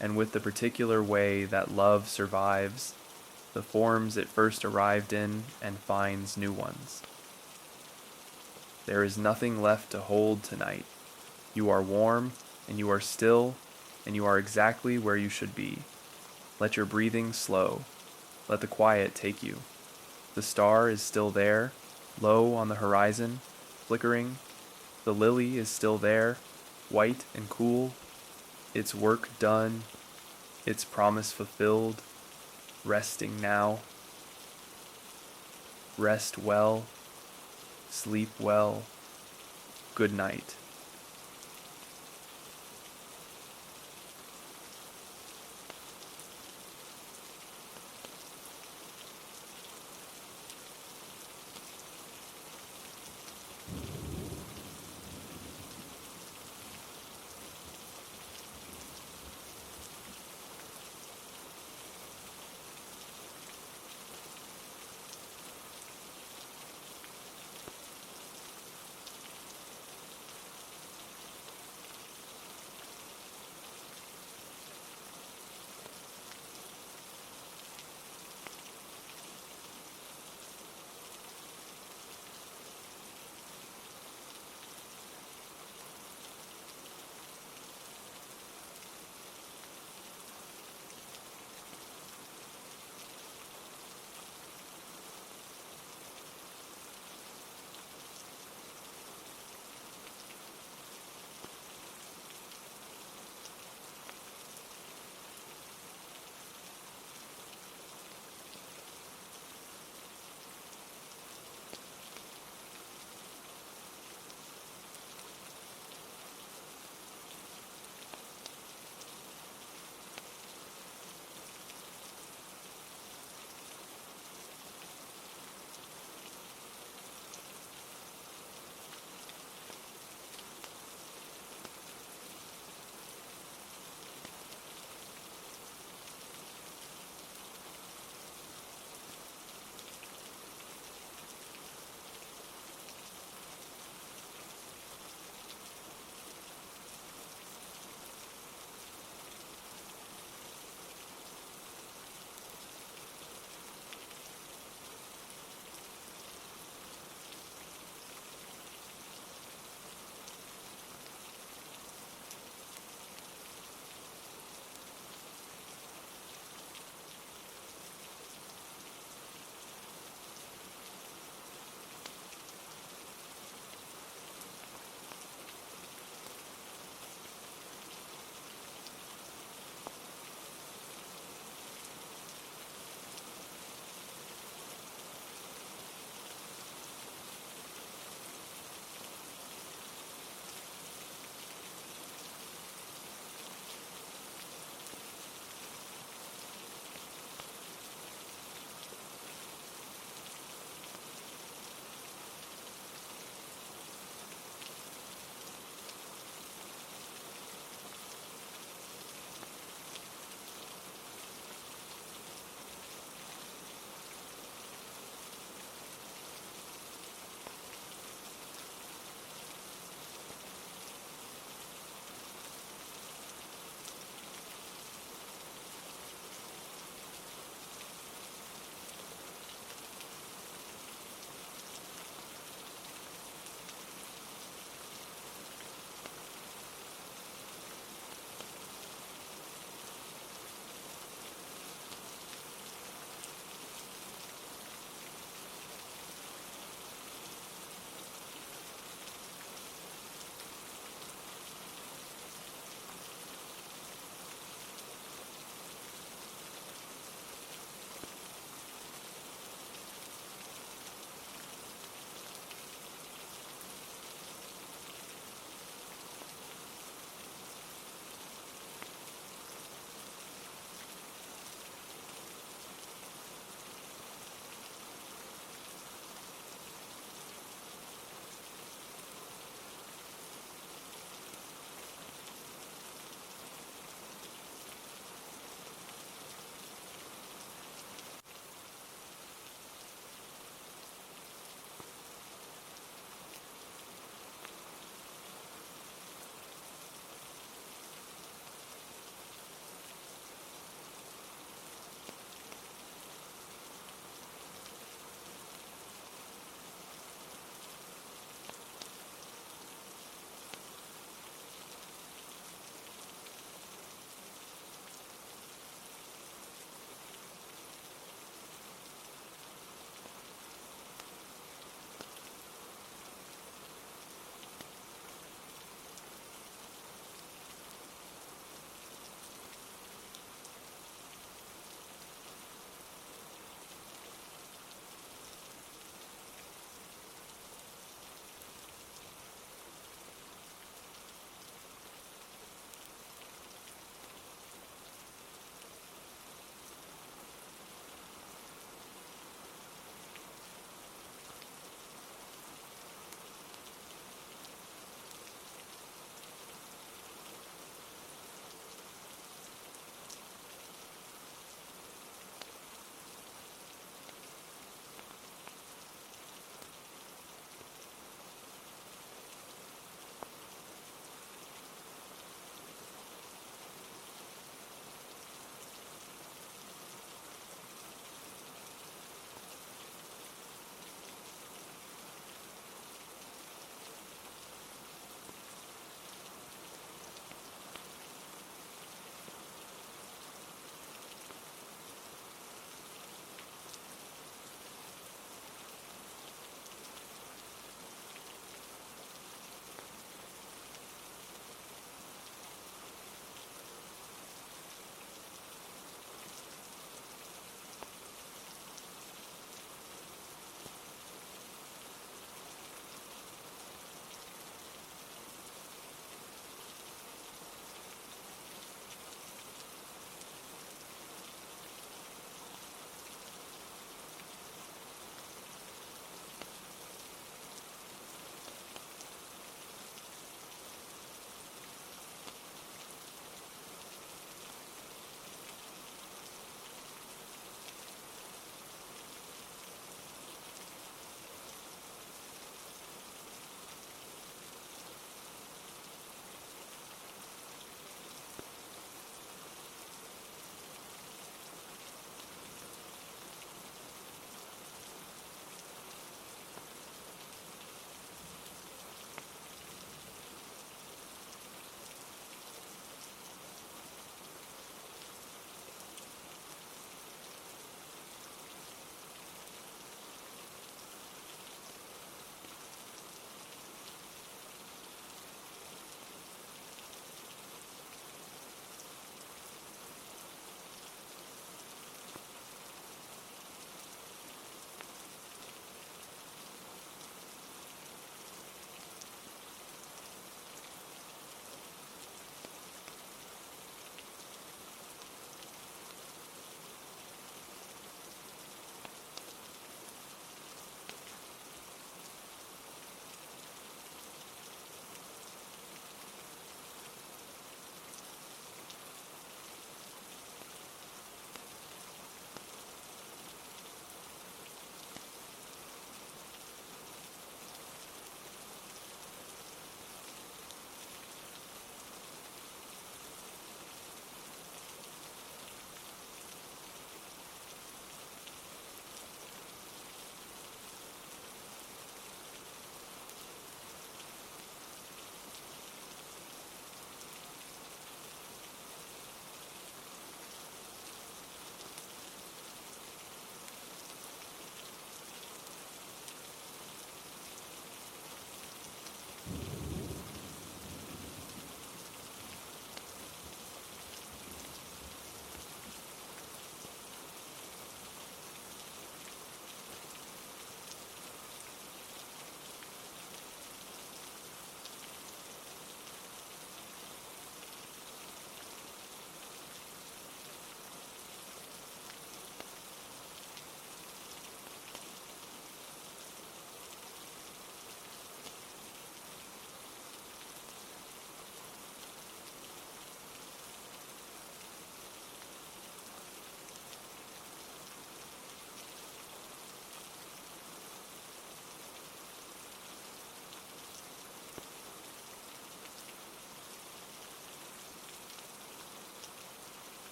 A: and with the particular way that love survives the forms it first arrived in and finds new ones. There is nothing left to hold tonight. You are warm, and you are still, and you are exactly where you should be. Let your breathing slow. Let the quiet take you. The star is still there, low on the horizon, flickering. The lily is still there, white and cool, its work done, its promise fulfilled, resting now. Rest well, sleep well, good night.